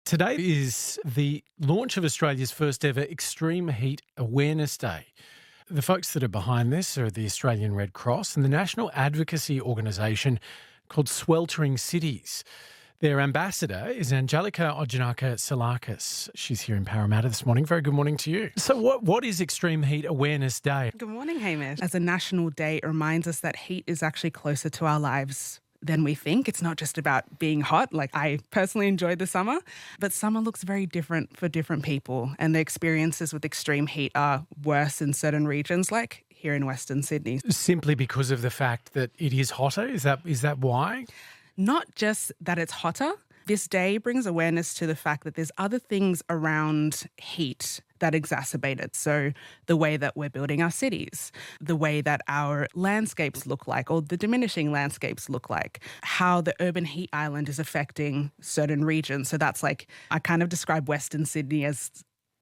Today is the launch of Australia's first ever Extreme Heat Awareness Day. The folks that are behind this are the Australian Red Cross and the national advocacy organisation called Sweltering Cities. Their ambassador is Angelica Ojinnaka-Psillakis. She's here in Parramatta this morning. Very good morning to you. So what is Extreme Heat Awareness Day? Good morning, Hamish. As a national day, it reminds us that heat is actually closer to our lives than we think. It's not just about being hot. Like, I personally enjoy the summer, but summer looks very different for different people, and the experiences with extreme heat are worse in certain regions, like here in Western Sydney. Simply because of the fact that it is hotter? Is that why? Not just that it's hotter. This day brings awareness to the fact that there's other things around heat that exacerbate it. So the way that we're building our cities, the way that our landscapes look like, or the diminishing landscapes look like, how the urban heat island is affecting certain regions. So that's like, I kind of describe Western Sydney as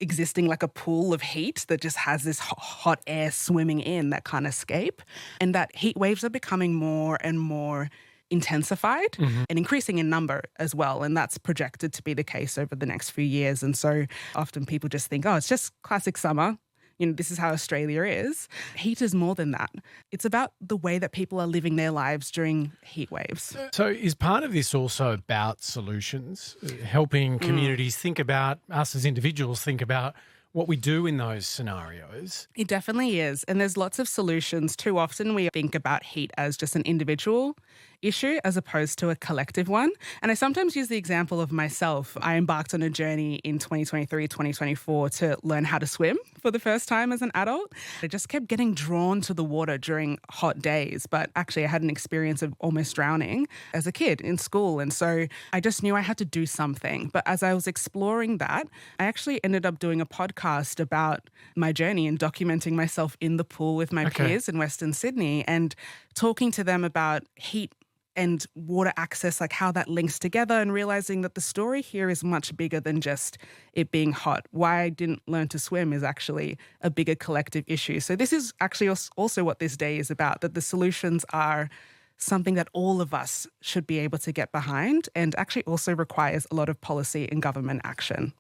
existing like a pool of heat that just has this hot air swimming in that can't escape. And that heat waves are becoming more and more intensified and increasing in number as well. And that's projected to be the case over the next few years. And so often people just think, oh, it's just classic summer. You know, this is how Australia is. Heat is more than that. It's about the way that people are living their lives during heat waves. So is part of this also about solutions, helping communities think about, us as individuals think about what we do in those scenarios? It definitely is. And there's lots of solutions. Too often we think about heat as just an individual issue as opposed to a collective one. And I sometimes use the example of myself. I embarked on a journey in 2023, 2024 to learn how to swim for the first time as an adult. I just kept getting drawn to the water during hot days. But actually I had an experience of almost drowning as a kid in school. And so I just knew I had to do something. But as I was exploring that, I actually ended up doing a podcast about my journey and documenting myself in the pool with my peers in Western Sydney and talking to them about heat and water access, like how that links together, and realizing that the story here is much bigger than just it being hot. Why I didn't learn to swim is actually a bigger collective issue. So this is actually also what this day is about, that the solutions are something that all of us should be able to get behind and actually also requires a lot of policy and government action.